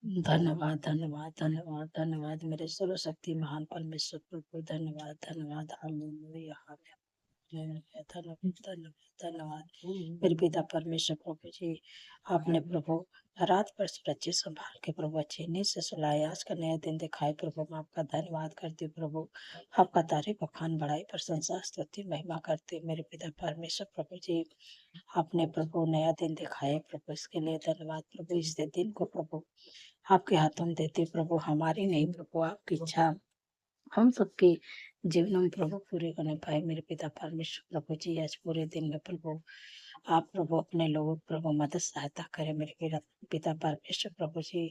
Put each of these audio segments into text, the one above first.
धन्यवाद, धन्यवाद, धन्यवाद, धन्यवाद मेरे सर्वशक्ति महान परमेश्वर प्रभु। धन्यवाद, धन्यवाद, हालेलुया, हालेलुया, धन्यवाद, धन्यवाद, धन्यवाद मेरे पिता परमेश्वर प्रभु जी। आपने प्रभु रात पर सुरक्षित संभाल के प्रभु अच्छे नींद से सुलाए, आज का नया दिन दिखाए प्रभु। मैं आपका धन्यवाद करती हूँ प्रभु। आपका तारीफ बखान बढ़ाई प्रशंसा स्तुति महिमा करती हूँ मेरे पिता परमेश्वर प्रभु जी। आपने प्रभु नया दिन दिखाया प्रभु, इसके लिए धन्यवाद प्रभु। इस दिन को प्रभु आपके हाथों में देते प्रभु, हमारी नहीं प्रभु, आपकी इच्छा हम सबके जीवन में प्रभु पूरी करने पाए मेरे पिता परमेश्वर प्रभु जी। आज पूरे दिन में प्रभु आप प्रभु अपने लोगों को प्रभु मदद सहायता करें मेरे पिता परमेश्वर प्रभु जी।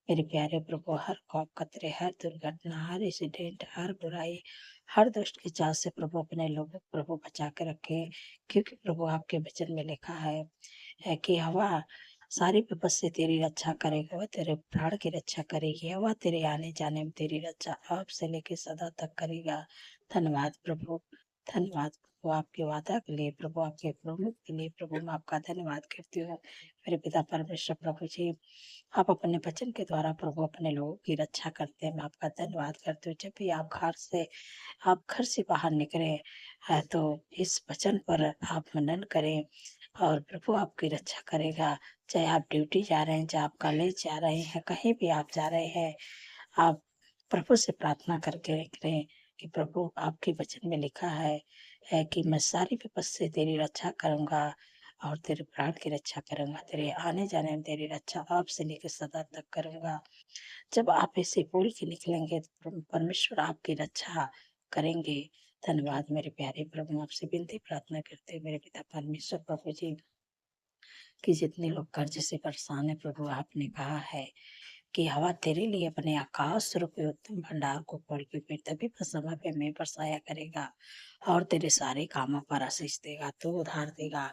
मेरे प्यारे प्रभु, हर खौफ खतरे, हर दुर्घटना, हर एक्सीडेंट, हर बुराई, हर दुष्ट की चाल से प्रभु अपने लोगों को प्रभु बचा के रखे। क्योंकि प्रभु आपके वचन में लिखा है कि हवा सारी विपद से तेरी रक्षा करेगा, वह तेरे प्राण की रक्षा करेगी, वह तेरे आने जाने में तेरी रक्षा अब से लेके सदा तक करेगा। धन्यवाद प्रभु, धन्यवाद प्रभु आपके वादा के लिए प्रभु, आपके प्रमुख के लिए प्रभु। मैं आपका धन्यवाद करती हूँ मेरे पिता परमेश्वर प्रभु जी। आप अपने वचन के द्वारा प्रभु अपने लोगों की रक्षा करते हैं। मैं आपका धन्यवाद करती हूँ। जब भी आप घर से बाहर निकले है तो इस वचन पर आप मनन करें और प्रभु आपकी रक्षा करेगा। चाहे आप ड्यूटी जा रहे हैं, चाहे आप कॉलेज जा रहे हैं, कहीं भी आप जा रहे हैं, आप प्रभु से प्रार्थना करके करें कि प्रभु आपके वचन में लिखा है कि मैं सारी विपद से तेरी रक्षा करूंगा और तेरे प्राण की रक्षा करूंगा, तेरे आने जाने में तेरी रक्षा अब से लेकर सदा तक करूंगा। जब आप ऐसे बोल के निकलेंगे तो परमेश्वर आपकी रक्षा करेंगे। धन्यवाद मेरे प्यारे प्रभु। आपसे विनती प्रार्थना करते हैं मेरे पिता परमेश्वर प्रभु जी कि जितने लोग कर्ज से परेशान है प्रभु, आपने कहा है कि हवा तेरे लिए अपने आकाश रूपी उत्तम भंडार को खोल के फिर तभी पर समय पे मैं बरसाया करेगा और तेरे सारे कामों पर आशीष देगा। तू उधार देगा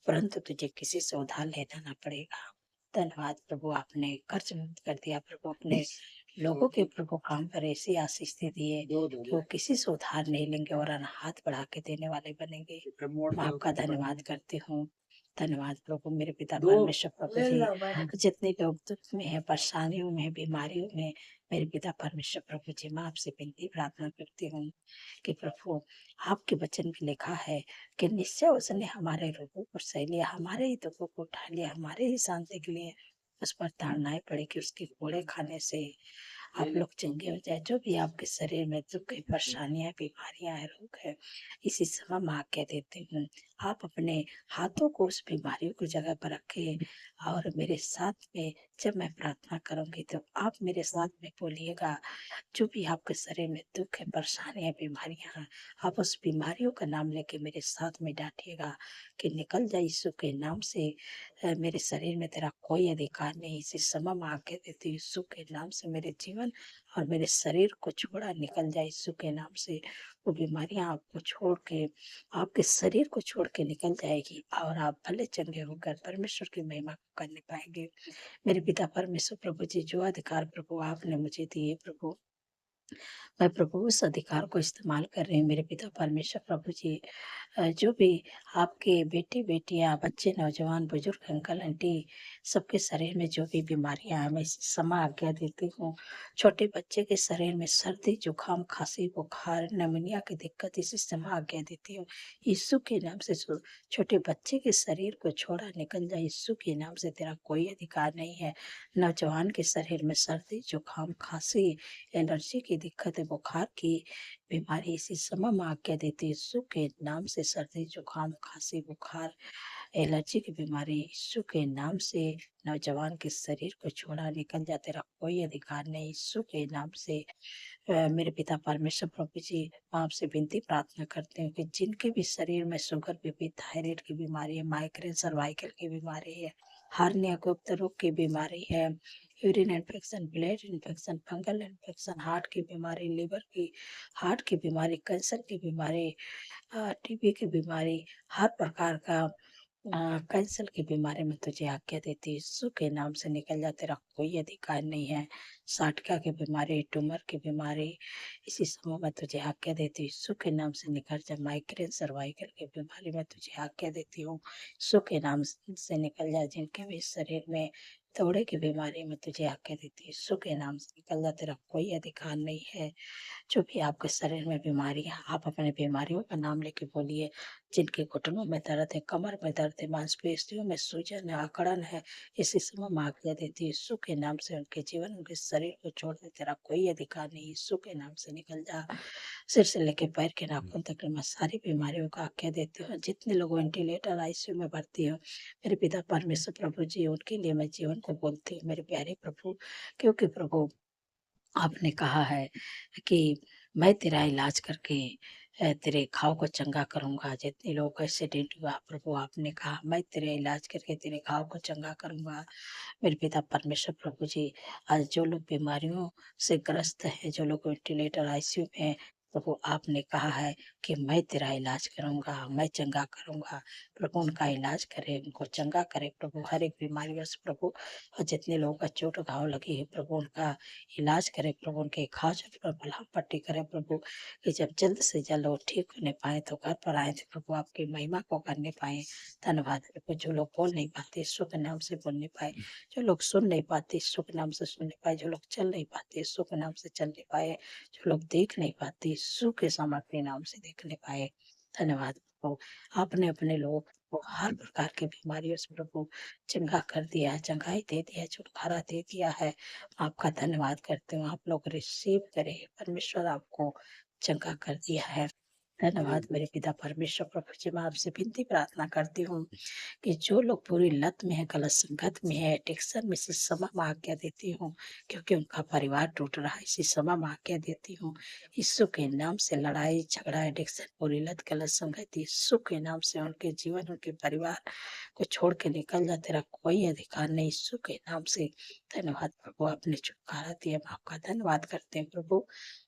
परंतु तुझे किसी से उधार लेना ना पड़ेगा। धन्यवाद प्रभु, आपने कर्ज मुक्त कर दिया प्रभु। अपने लोगों के प्रभु काम पर ऐसी आशीष दे दिए कि वो किसी से उधार नहीं लेंगे और हाथ बढ़ा के देने वाले बनेंगे। मैं आपका धन्यवाद करती हूँ। धन्यवाद प्रभु मेरे पिता परमेश्वर प्रभु जी। जितने लोग दुख में है, परेशानियों में है, बीमारियों में, मेरे पिता परमेश्वर प्रभु जी, मैं आपसे विनती प्रार्थना करती हूँ कि प्रभु आपके वचन में लिखा है कि निश्चय उसने हमारे रोगों को सह लिया, हमारे ही दुखों को उठा लिया, हमारे ही शांति के लिए उस पर ताड़नाएं पड़ी कि उसके कोड़े खाने से आप लोग चंगे हो जाए। जो भी आपके शरीर में दुख है, परेशानियां, बीमारियां है, रोग है, इसी समय मैं आज्ञा देती हूँ आप अपने हाथों को उस बीमारियों की जगह पर रखें और मेरे साथ में जब मैं प्रार्थना करूंगी तो आप मेरे साथ में बोलिएगा। जो भी आपके शरीर में दुख है, परेशानियां, बीमारियां हैं, आप उस बीमारियों का नाम लेके मेरे साथ में डांटिएगा कि निकल जाए यीशु के नाम से। मेरे शरीर में तेरा कोई अधिकार नहीं। इसी समय में आके देती हूँ यीशु के नाम से मेरे जीवन और मेरे शरीर को छोड़ा निकल जाए यीशु के नाम से। वो बीमारियां आपको छोड़ के, आपके शरीर को छोड़ के निकल जाएगी और आप भले चंगे होकर परमेश्वर की महिमा करने पाएंगे। मेरे पिता परमेश्वर प्रभु जी, जो अधिकार प्रभु आपने मुझे दिए प्रभु, मैं प्रभु उस अधिकार को इस्तेमाल कर रही हूँ मेरे पिता परमेश्वर प्रभु जी। जो भी आपके बेटे बेटियां, बच्चे, नौजवान, बुजुर्ग, अंकल आंटी, सबके शरीर में जो भी बीमारियां हैं मैं इस समय आज्ञा देती हूँ। छोटे बच्चे के शरीर में सर्दी, जुकाम, खांसी, बुखार, निमोनिया की दिक्कत, इसी समय आज्ञा देती हूँ यीशु के नाम से। छोटे बच्चे के शरीर को छोड़ा निकल जाए यीशु के नाम से, तेरा कोई अधिकार नहीं है। नौजवान के शरीर में सर्दी, जुकाम, खांसी, एलर्जी की दिक्कत है, बुखार की बीमारी, इसी समय में आज्ञा देती है यीशु के नाम से। सर्दी, जुकाम, खांसी, बुखार, एलर्जी की बीमारी यीशु के नाम से नौजवान के शरीर को छोड़ा निकल जा, तेरा कोई अधिकार नहीं यीशु के नाम से। मेरे पिता परमेश्वर प्रभु जी, मैं आपसे विनती प्रार्थना करते हैं कि जिनके भी शरीर में शुगर, बीपी, थायराइड की बीमारी है, माइग्रेन, सर्वाइकल की बीमारी है, हार्निया, गुप्त रोग की बीमारी है, urine infection, blood infection, fungal infection, heart की बीमारी, लिवर की, हार्ट की बीमारी, कैंसर की बीमारी, टीबी की बीमारी, हर प्रकार का कैंसर की बीमारी में तुझे आज्ञा देती हूँ यीशु के नाम से निकल जा, तेरा कोई अधिकार नहीं है। साटका की बीमारी, ट्यूमर की बीमारी, इसी समय में तुझे आज्ञा देती हूँ यीशु के नाम से निकल जा। माइग्रेन, सर्वाइकल की बीमारी में तुझे आज्ञा देती हूँ यीशु के नाम से निकल जा। जिनके भी शरीर में थोड़े की बीमारी में तुझे आज्ञा देती हूँ, यीशु के नाम से निकल जा, तेरा कोई अधिकार नहीं है। जो भी आपके शरीर में बीमारी है, आप अपने बीमारियों का नाम लेके बोलिए। जिनके घुटनों में दर्द है, कमर में दर्द है, मांसपेशियों में सूजन है, अकड़न है, इसी समय मैं आज्ञा देती हूँ, यीशु के नाम से उनके जीवन, उनके शरीर को छोड़ दे, तेरा कोई अधिकार नहीं, यीशु के नाम से निकल जा। सिर से लेके पैर के नाखून तक मैं सारी बीमारियों का आज्ञा देती हूँ। जितने लोग वेंटिलेटर आईसीयू में भर्ती हो, मेरे पिता परमेश्वर प्रभु जी, उनके लिए मैं जीवन को बोलती हूँ, मेरे प्यारे प्रभु। क्योंकि प्रभु आपने कहा है कि मैं तेरा इलाज करके तेरे घाव को चंगा करूंगा। जितने लोग को एक्सीडेंट हुआ प्रभु, आपने कहा मैं तेरे इलाज करके तेरे घाव को चंगा करूंगा। मेरे पिता परमेश्वर प्रभु जी, आज जो लोग बीमारियों से ग्रस्त हैं, जो लोग वेंटिलेटर आईसीयू में हैं, प्रभु आपने कहा है कि मैं तेरा इलाज करूंगा, मैं चंगा करूंगा। प्रभु उनका इलाज करे, उनको चंगा करे प्रभु, हर एक बीमारियों से प्रभु। और जितने लोगों का चोट घाव लगी है प्रभु, उनका इलाज करे प्रभु, उनके घाव पर मलहम पट्टी करे प्रभु, कि जब जल्द से जल्द वो ठीक होने पाए तो घर पर आए थे प्रभु, आपकी महिमा को करने पाए। धन्यवाद प्रभु। जो लोग बोल नहीं पाते, यीशु के नाम से बोलने पाए। जो लोग सुन नहीं पाते, यीशु के नाम से सुनने पाए। जो लोग चल नहीं पाते, यीशु के नाम से चलने पाए। जो लोग देख नहीं पाते, यीशु के सामर्थ्य नाम से देखने पाए। धन्यवाद प्रभु। आपने अपने लोगों को हर प्रकार की बीमारियों से प्रभु चंगा कर दिया है, चंगाई दे दिया है, छुटकारा दे दिया है। आपका धन्यवाद करते हूँ। आप लोग रिसीव करें, परमेश्वर आपको चंगा कर दिया है। धन्यवाद मेरे पिता परमेश्वर प्रभु जी, मैं आपसे विनती प्रार्थना करती हूँ कि जो लोग पूरी लत में है, गलत संगत में है, एडिक्शन में, इसी समय में आज्ञा देती हूँ, क्योंकि उनका परिवार टूट रहा है, इसी समय में आज्ञा देती हूँ। यीशु के नाम से लड़ाई झगड़ा, एडिक्शन, पूरी लत, गलत संगत, यीशु के नाम से उनके जीवन, उनके परिवार को छोड़ के निकल जा, तेरा कोई अधिकार नहीं, यीशु के नाम से। धन्यवाद प्रभु, आपने छुटकारा दिया, हम आपका धन्यवाद करते हैं प्रभु।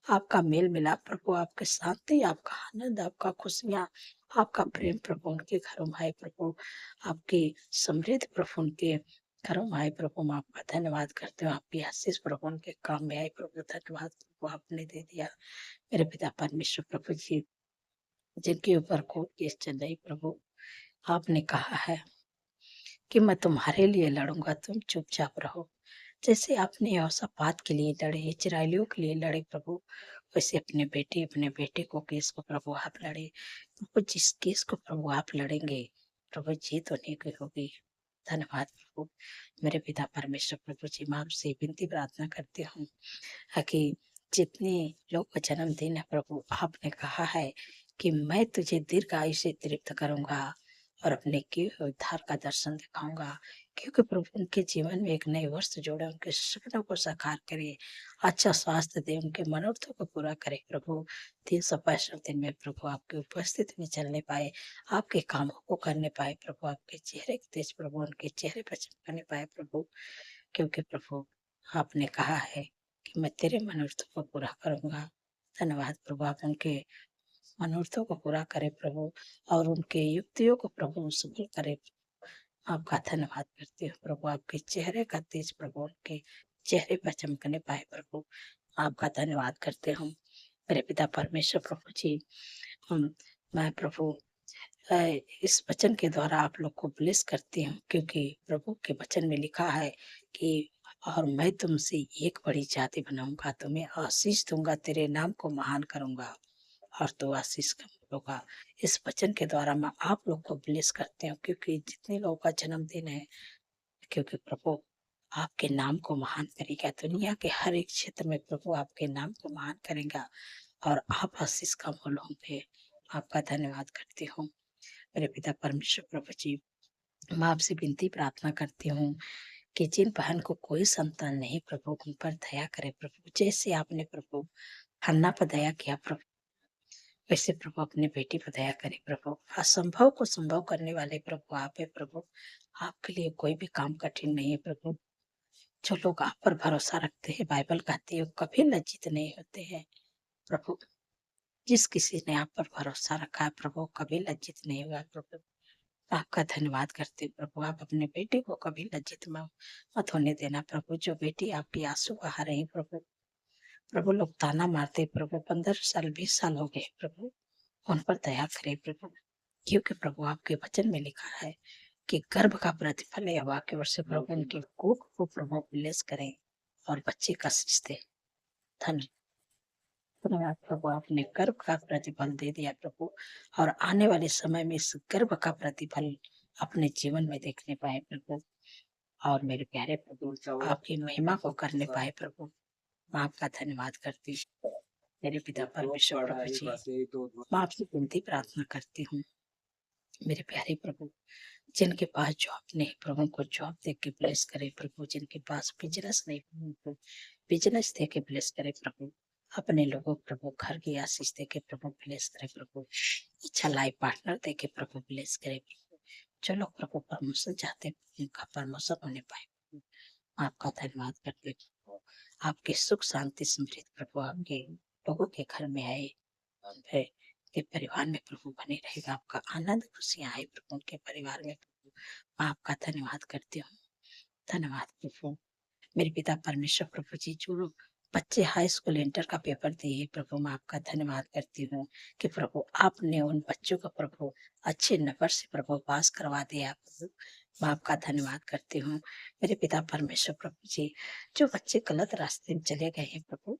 आपका मेल मिलाप प्रभु, आपके शांति, आपका आनंद, आपका खुशियाँ, आपका प्रेम प्रभु उनके घरों में आए प्रभु, आपकी समृद्ध प्रभु उनके घरों में आए प्रभु। मैं आपका धन्यवाद करते हो, आपकी आशीष प्रभु उनके काम में आए प्रभु। धन्यवाद प्रभु, आपने दे दिया मेरे पिता परमेश्वर प्रभु जी, जिनके ऊपर कोर्ट केस चल रही प्रभु, आपने कहा है कि मैं तुम्हारे लिए लड़ूंगा, तुम चुपचाप रहो। जैसे आपने यहोशापात के लिए लड़े, इजराइलियों के लिए लड़े प्रभु, वैसे अपने बेटे को केस को प्रभु आप लड़े प्रभु। जिस केस को प्रभु आप लड़ेंगे प्रभु, जीत होने की होगी। धन्यवाद प्रभु। मेरे पिता परमेश्वर प्रभु जी, मैं आपसे विनती प्रार्थना करती हूँ कि जितने लोग का जन्मदिन है प्रभु, आपने कहा है कि मैं तुझे दीर्घ आयु से तृप्त करूंगा और अपने किए हुए उद्धार का दर्शन दिखाऊंगा। क्योंकि प्रभु उनके जीवन में एक नए वर्ष जोड़े, उनके सपनों को साकार करे, अच्छा स्वास्थ्य दे, उनके मनोरथों को पूरा करे प्रभु। 365 दिन में प्रभु आपकी उपस्थिति में चलने पाए, आपके कामों को करने पाए प्रभु, आपके चेहरे के तेज प्रभु उनके चेहरे पर चमकने पाए प्रभु। क्योंकि प्रभु आपने कहा है कि मैं तेरे मनोरथों को पूरा करूंगा। धन्यवाद प्रभु, आप उनके मनोरथों को पूरा करे प्रभु, और उनके युक्तियों को प्रभु सफल करे। आपका धन्यवाद करते हो प्रभु, आपके चेहरे का तेज प्रभु उनके चेहरे पर चमकने पाए प्रभु। आपका धन्यवाद करते हम मेरे पिता परमेश्वर प्रभु जी। हम मैं प्रभु अ, इस वचन के द्वारा आप लोग को ब्लेस करती हूँ, क्योंकि प्रभु के वचन में लिखा है कि और मैं तुमसे एक बड़ी जाति बनाऊंगा, तुम्हें आशीष दूंगा, तेरे नाम को महान करूंगा और तो आशीष का होगा। इस वचन के द्वारा मैं आप लोग को ब्लेस करती हूँ, क्योंकि जितने लोगों का जन्मदिन है, क्योंकि प्रभु आपके नाम को महान करेगा, दुनिया के हर एक क्षेत्र में प्रभु आपके नाम को महान करेगा और आप आशीष का मूल होंगे। आपका धन्यवाद करती हूँ मेरे पिता परमेश्वर प्रभु जी। मैं आपसे विनती प्रार्थना करती हूँ कि जिन बहन को कोई संतान नहीं प्रभु, उन पर दया करे प्रभु। जैसे आपने प्रभु हन्ना पर दया किया प्रभु, वैसे प्रभु अपने बेटी पर दया करे प्रभु। असंभव को संभव करने वाले प्रभु आप है प्रभु। आपके लिए कोई भी काम कठिन नहीं है प्रभु। जो लोग आप पर भरोसा रखते हैं, बाइबल कहती है, वो कभी लज्जित नहीं होते हैं प्रभु। जिस किसी ने आप पर भरोसा रखा है प्रभु, कभी लज्जित नहीं हुआ प्रभु। आपका धन्यवाद करते हैं प्रभु। आप अपने बेटे को कभी लज्जित मत होने देना प्रभु। जो बेटी आपकी आंसू बहा रही प्रभु, प्रभु लोग ताना मारते प्रभु, 15 साल 20 साल हो गए प्रभु, उन पर दया करे प्रभु। क्योंकि प्रभु आपके वचन में लिखा है कि गर्भ का प्रतिफल है वाक्य ओर से प्रभु उनके कोख को प्रभु ब्लेस करें और बच्चे का दे। धन्यवाद प्रभु, आपने गर्भ का प्रतिफल दे दिया प्रभु, और आने वाले समय में इस गर्भ का प्रतिफल अपने जीवन में देखने पाए प्रभु, और मेरे प्यारे प्रभु आपकी महिमा को करने पाए प्रभु। मैं आपका धन्यवाद करती हूँ मेरे पिता परमेश्वर प्रभु जी। मैं आपसे विनती प्रार्थना करती हूँ मेरे प्यारे प्रभु, जिनके पास जॉब नहीं प्रभु को जॉब दे के ब्लेस करे प्रभु, जिनके पास बिजनेस नहीं प्रभु बिजनेस दे के ब्लेस करे प्रभु, अपने लोगों प्रभु घर की आशीष दे के प्रभु ब्लेस करे प्रभु, अच्छा लाइफ पार्टनर दे के प्रभु ब्लेस करे प्रभु, जो लोग प्रभु प्रमोशन चाहते हैं उनका प्रमोशन होने पाए प्रभु। आपका धन्यवाद करते प्रभु, आपकी सुख शांति समृद्धि प्रभु आपके लोगों के घर में आए, उनके के परिवार में प्रभु बने रहेगा, आपका आनंद खुशियां आए प्रभु उनके परिवार में प्रभु। मैं आपका धन्यवाद करती हूँ। धन्यवाद प्रभु मेरे पिता परमेश्वर प्रभु जी, जो बच्चे हाई स्कूल इंटर का पेपर दिए प्रभु, मैं आपका धन्यवाद करती हूँ कि प्रभु आपने उन बच्चों को प्रभु अच्छे नंबर से प्रभु पास करवा दिया प्रभु। मैं आपका धन्यवाद करती हूँ मेरे पिता परमेश्वर प्रभु जी, जो बच्चे गलत रास्ते में चले गए हैं प्रभु,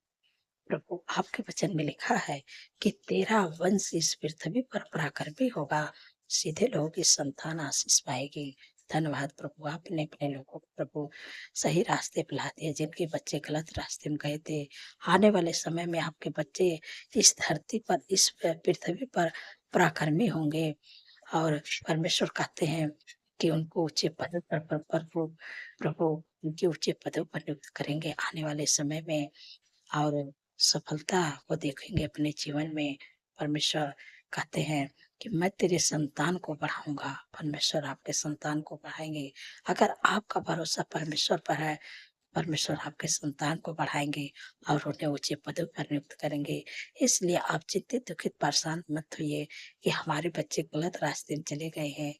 प्रभु आपके वचन में लिखा है कि तेरा वंश इस पृथ्वी पर पराक्रमी होगा, सीधे लोगों की संतान आशीष पाएगी। धन्यवाद प्रभु, आपने अपने लोगों को प्रभु सही रास्ते पे ला दिए, जिनके बच्चे गलत रास्ते में गए थे। आने वाले समय में आपके बच्चे इस धरती पर इस पृथ्वी पर पराक्रमी होंगे, और परमेश्वर कहते हैं कि उनको ऊंचे पद पर प्रभु प्रभु उनके ऊंचे पदों पर नियुक्त करेंगे आने वाले समय में, और सफलता को देखेंगे अपने जीवन में। परमेश्वर कहते हैं कि मैं तेरे संतान को बढ़ाऊंगा। परमेश्वर आपके संतान को बढ़ाएंगे। अगर आपका भरोसा परमेश्वर पर है, परमेश्वर आपके संतान को बढ़ाएंगे और उन्हें ऊंचे पदों पर नियुक्त करेंगे। इसलिए आप चिंतित दुखित परेशान मत होइए कि हमारे बच्चे गलत रास्ते में चले गए हैं।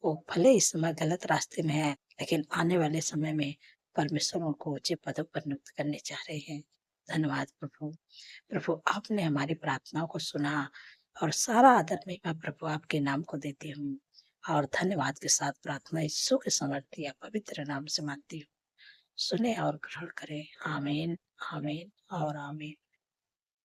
वो भले इस समय गलत रास्ते में है, लेकिन आने वाले समय में परमेश्वर उनको ऊंचे पदों पर नियुक्त करने चाह रहे हैं। धन्यवाद प्रभु। प्रभु आपने हमारी प्रार्थनाओं को सुना, और सारा आदर महिमा प्रभु आपके नाम को देती हूँ, और धन्यवाद के साथ प्रार्थना यीशु के समर्थ या पवित्र नाम से मांगती हूँ। सुने और ग्रहण करें। आमीन, आमीन और आमीन।